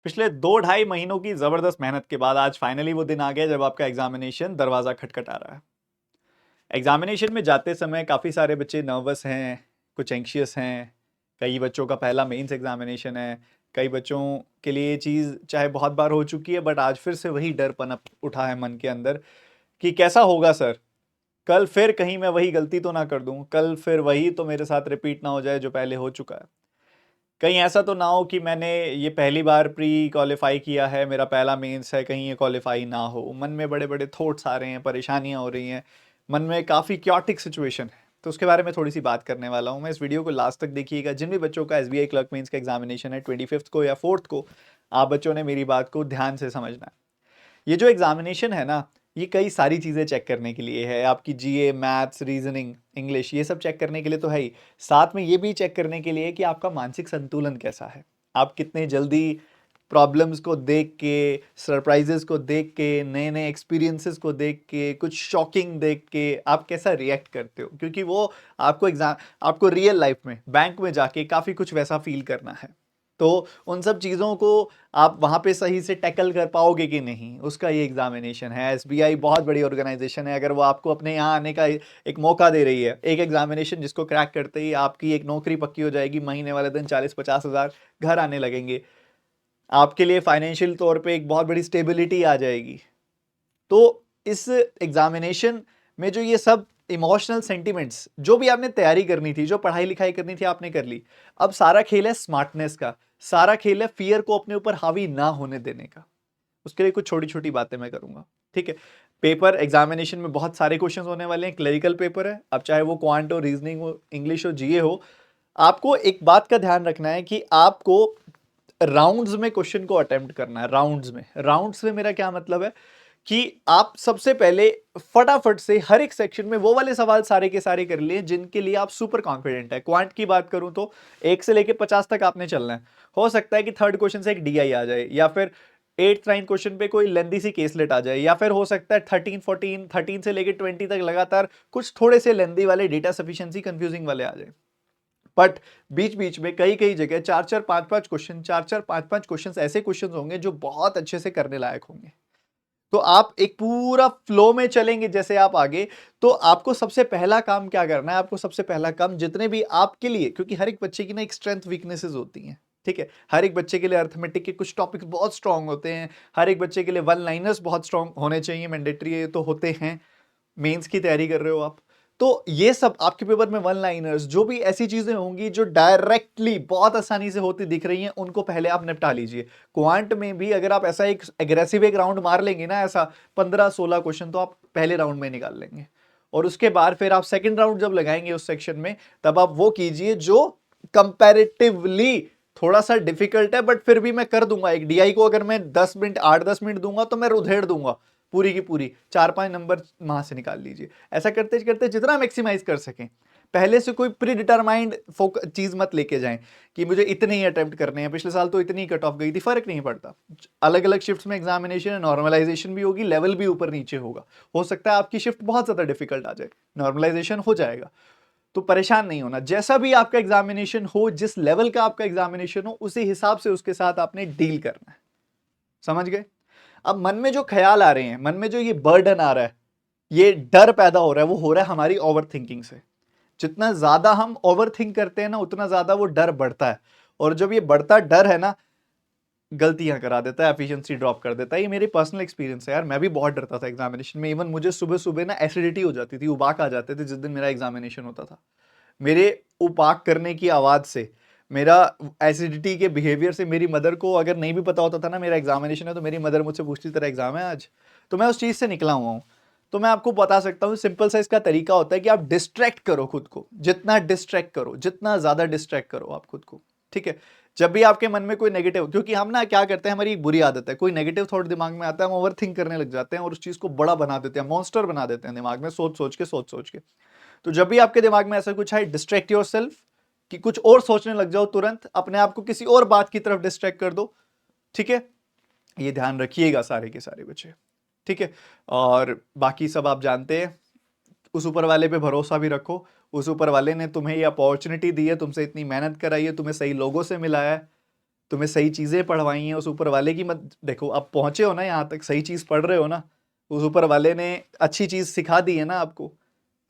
पिछले 2 ढाई महीनों की जबरदस्त मेहनत के बाद आज फाइनली वो दिन आ गया जब आपका एग्जामिनेशन दरवाजा खटखटा रहा है। एग्जामिनेशन में जाते समय काफ़ी सारे बच्चे नर्वस हैं, कुछ एंग्शियस हैं। कई बच्चों का पहला मेंस एग्जामिनेशन है। कई बच्चों के लिए ये चीज़ चाहे बहुत बार हो चुकी है, बट आज फिर से वही डर पनप उठा है मन के अंदर कि कैसा होगा सर। कल फिर कहीं मैं वही गलती तो ना कर दूं, कल फिर वही तो मेरे साथ रिपीट ना हो जाए जो पहले हो चुका है। कहीं ऐसा तो ना हो कि मैंने ये पहली बार प्री क्वालिफाई किया है, मेरा पहला मेंस है, कहीं ये क्वालिफाई ना हो। मन में बड़े बड़े थॉट्स आ रहे हैं, परेशानियां हो रही हैं, मन में काफ़ी क्योटिक सिचुएशन है। तो उसके बारे में थोड़ी सी बात करने वाला हूँ मैं। इस वीडियो को लास्ट तक देखिएगा। जिन भी बच्चों का एसबीआई क्लर्क मेंस का एग्जामिनेशन है 25 को या 4 को, आप बच्चों ने मेरी बात को ध्यान से समझना है। ये जो एग्जामिनेशन है ना, ये कई सारी चीज़ें चेक करने के लिए है। आपकी जीए, मैथ्स, रीजनिंग, इंग्लिश, ये सब चेक करने के लिए तो है ही। साथ में ये भी चेक करने के लिए कि आपका मानसिक संतुलन कैसा है। आप कितने जल्दी प्रॉब्लम्स को देख के, सरप्राइजेस को देख के, नए नए एक्सपीरियंसेस को देख के, कुछ शॉकिंग देख के आप कैसा रिएक्ट करते हो, क्योंकि वो आपको रियल लाइफ में बैंक में जाके काफ़ी कुछ वैसा फील करना है। तो उन सब चीज़ों को आप वहाँ पे सही से टैकल कर पाओगे कि नहीं, उसका ये एग्जामिनेशन है। एसबीआई बहुत बड़ी ऑर्गेनाइजेशन है। अगर वो आपको अपने यहाँ आने का एक मौका दे रही है, एक एग्जामिनेशन जिसको क्रैक करते ही आपकी एक नौकरी पक्की हो जाएगी, महीने वाले दिन 40-50 हज़ार घर आने लगेंगे, आपके लिए फाइनेंशियल तौर पे एक बहुत बड़ी स्टेबिलिटी आ जाएगी। तो इस एग्जामिनेशन में जो ये सब इमोशनल सेंटिमेंट्स, जो भी आपने तैयारी करनी थी, जो पढ़ाई लिखाई करनी थी, आपने कर ली। अब सारा खेल है स्मार्टनेस का, सारा खेल है फियर को अपने ऊपर हावी ना होने देने का। उसके लिए कुछ छोटी छोटी बातें मैं करूंगा, ठीक है। पेपर एग्जामिनेशन में बहुत सारे क्वेश्चंस होने वाले हैं। क्लरिकल पेपर है, अब चाहे वो क्वांट हो, रीजनिंग हो, इंग्लिश हो, जीए हो। आपको एक बात का ध्यान रखना है कि आपको राउंड्स में क्वेश्चन को अटेम्प्ट करना है। राउंड्स में मेरा क्या मतलब है कि आप सबसे पहले फटाफट से हर एक सेक्शन में वो वाले सवाल सारे के सारे कर लिए जिनके लिए आप सुपर कॉन्फिडेंट है। क्वांट की बात करूं तो 1 से लेके 50 तक आपने चलना है। हो सकता है कि थर्ड क्वेश्चन से एक डीआई आ जाए, या फिर 8th 9th क्वेश्चन पे कोई लेंदी सी केसलेट आ जाए, या फिर हो सकता है 13 से लेके 20 तक लगातार कुछ थोड़े से लेंदी वाले, डेटा सफिशिएंसी कंफ्यूजिंग वाले आ जाए। बट बीच बीच में कई कई जगह 4-4 5-5 क्वेश्चन ऐसे क्वेश्चन होंगे जो बहुत अच्छे से करने लायक होंगे। तो आप एक पूरा फ्लो में चलेंगे जैसे आप आगे। तो आपको सबसे पहला काम क्या करना है, आपको सबसे पहला काम जितने भी आपके लिए, क्योंकि हर एक बच्चे की ना एक स्ट्रेंथ वीकनेसेस होती हैं, ठीक है। हर एक बच्चे के लिए अर्थमेटिक के कुछ टॉपिक्स बहुत स्ट्रांग होते हैं। हर एक बच्चे के लिए वन लाइनर्स बहुत स्ट्रांग होने चाहिए, मैंडेटरी तो होते हैं। मेंस की तैयारी कर रहे हो आप, तो ये सब आपके पेपर में वन लाइनर्स, जो भी ऐसी चीजें होंगी जो डायरेक्टली बहुत आसानी से होती दिख रही हैं, उनको पहले आप निपटा लीजिए। क्वांट में भी अगर आप ऐसा एक एग्रेसिव एक राउंड मार लेंगे ना, ऐसा 15-16 क्वेश्चन तो आप पहले राउंड में निकाल लेंगे। और उसके बाद फिर आप सेकेंड राउंड जब लगाएंगे उस सेक्शन में, तब आप वो कीजिए जो कंपैरेटिवली थोड़ा सा डिफिकल्ट है, बट फिर भी मैं कर दूंगा। एक डीआई को अगर मैं 10 मिनट 8-10 मिनट दूंगा तो मैं उधेड़ दूंगा पूरी की पूरी। 4-5 नंबर वहां से निकाल लीजिए। ऐसा करते करते जितना मैक्सिमाइज कर सकें। पहले से कोई प्री डिटरमाइंड चीज मत लेके जाएं कि मुझे इतने ही अटेम्प्ट करने हैं, पिछले साल तो इतनी ही कट ऑफ गई थी, फर्क नहीं पड़ता। अलग अलग शिफ्ट्स में एग्जामिनेशन है, नॉर्मलाइजेशन भी होगी, लेवल भी ऊपर नीचे होगा। हो सकता है आपकी शिफ्ट बहुत ज्यादा डिफिकल्ट आ जाए, नॉर्मलाइजेशन हो जाएगा। तो परेशान नहीं होना। जैसा भी आपका एग्जामिनेशन हो, जिस लेवल का आपका एग्जामिनेशन हो, उसी हिसाब से उसके साथ आपने डील करना है। समझ गए? अब मन में जो ख्याल आ रहे हैं, मन में जो ये बर्डन आ रहा है, ये डर पैदा हो रहा है, वो हो रहा है हमारी ओवर थिंकिंग से। जितना ज्यादा हम ओवर थिंक करते हैं ना, उतना ज्यादा वो डर बढ़ता है। और जब ये बढ़ता डर है ना, गलतियां करा देता है, एफिशिएंसी ड्रॉप कर देता है। ये मेरी पर्सनल एक्सपीरियंस है यार। मैं भी बहुत डरता था एग्जामिनेशन में। इवन मुझे सुबह सुबह ना एसिडिटी हो जाती थी, उबाक आ जाते थे जिस दिन मेरा एग्जामिनेशन होता था। मेरे उपाक करने की आवाज से, मेरा एसिडिटी के बिहेवियर से, मेरी मदर को अगर नहीं भी पता होता था ना मेरा एग्जामिनेशन है, तो मेरी मदर मुझसे पूछती तरह एग्जाम है आज। तो मैं उस चीज से निकला हुआ हूं। तो मैं आपको बता सकता हूं, सिंपल सा इसका तरीका होता है कि आप डिस्ट्रैक्ट करो खुद को। जितना डिस्ट्रैक्ट करो, जितना ज्यादा डिस्ट्रैक्ट करो आप खुद को, ठीक है। जब भी आपके मन में कोई नेगेटिव, क्योंकि हम ना क्या करते हैं, हमारी एक बुरी आदत है, कोई नेगेटिव थॉट दिमाग में आता है, हम ओवर थिंक करने लग जाते हैं और उस चीज को बड़ा बना देते हैं, मॉन्स्टर बना देते हैं दिमाग में, सोच सोच के। तो जब भी आपके दिमाग में ऐसा कुछ है, डिस्ट्रैक्ट योर सेल्फ, कि कुछ और सोचने लग जाओ, तुरंत अपने आप को किसी और बात की तरफ डिस्ट्रैक्ट कर दो, ठीक है। ये ध्यान रखिएगा सारे के सारे बच्चे, ठीक है। और बाकी सब आप जानते हैं, उस ऊपर वाले पे भरोसा भी रखो। उस ऊपर वाले ने तुम्हें ये अपॉर्चुनिटी दी है, तुमसे इतनी मेहनत कराई है, तुम्हें सही लोगों से मिलाया है। तुम्हें सही चीज़ें पढ़वाई हैं, उस ऊपर वाले की मत देखो, अब पहुँचे हो ना यहाँ तक, सही चीज़ पढ़ रहे हो ना, उस ऊपर वाले ने अच्छी चीज़ सिखा दी है ना आपको,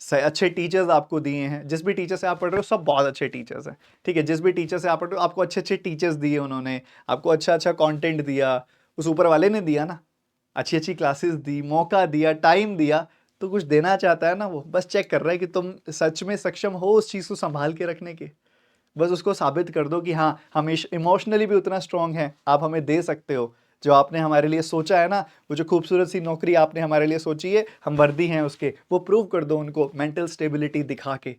अच्छे टीचर्स आपको दिए हैं। जिस भी टीचर से आप पढ़ रहे हो सब बहुत अच्छे टीचर्स हैं, ठीक है। जिस भी टीचर से आप पढ़ रहे हो आपको अच्छे अच्छे टीचर्स दिए उन्होंने, आपको अच्छा अच्छा कंटेंट दिया, उस ऊपर वाले ने दिया ना, अच्छी अच्छी क्लासेस दी, मौका दिया, टाइम दिया, तो कुछ देना चाहता है ना वो, बस चेक कर रहा है कि तुम सच में सक्षम हो उस चीज़ को संभाल के रखने के। बस उसको साबित कर दो कि हाँ, हम इमोशनली भी उतना स्ट्रांग हैं, आप हमें दे सकते हो जो आपने हमारे लिए सोचा है ना, वो जो खूबसूरत सी नौकरी आपने हमारे लिए सोची है, हम वर्दी हैं उसके, वो प्रूव कर दो उनको मेंटल स्टेबिलिटी दिखा के।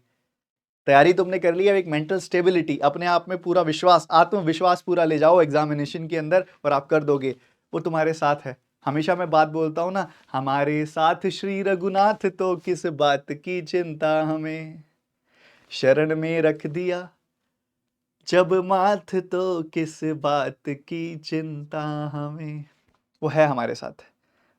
तैयारी तुमने कर ली है, एक मेंटल स्टेबिलिटी, अपने आप में पूरा विश्वास, आत्मविश्वास पूरा ले जाओ एग्जामिनेशन के अंदर और आप कर दोगे, वो तुम्हारे साथ है। हमेशा मैं बात बोलता हूँ ना, हमारे साथ श्री रघुनाथ, तो किस बात की चिंता हमें, शरण में रख दिया जब माथ, तो किस बात की चिंता हमें। वो है हमारे साथ,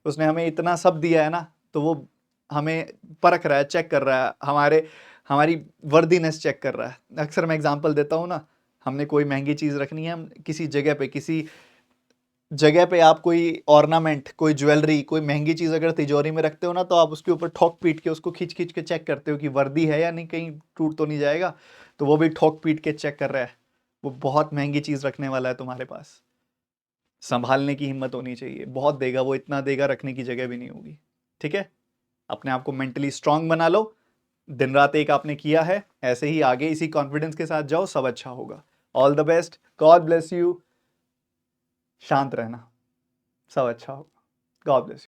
उसने हमें इतना सब दिया है ना, तो वो हमें परख रहा है, चेक कर रहा है, हमारी वर्दीनेस चेक कर रहा है। अक्सर मैं एग्जांपल देता हूँ ना, हमने कोई महंगी चीज़ रखनी है, हम किसी जगह पे आप कोई ऑर्नामेंट, कोई ज्वेलरी, कोई महंगी चीज़ अगर तिजोरी में रखते हो ना, तो आप उसके ऊपर ठोक पीट के उसको खींच खींच के चेक करते हो कि वर्दी है या नहीं, कहीं टूट तो नहीं जाएगा। तो वो भी ठोक पीट के चेक कर रहा है, वो बहुत महंगी चीज़ रखने वाला है तुम्हारे पास, संभालने की हिम्मत होनी चाहिए। बहुत देगा वो, इतना देगा रखने की जगह भी नहीं होगी, ठीक है। अपने आप को मेंटली स्ट्रांग बना लो, दिन रात एक आपने किया है, ऐसे ही आगे इसी कॉन्फिडेंस के साथ जाओ, सब अच्छा होगा। All the best, God bless you, शांत रहना, सब अच्छा होगा। God bless you.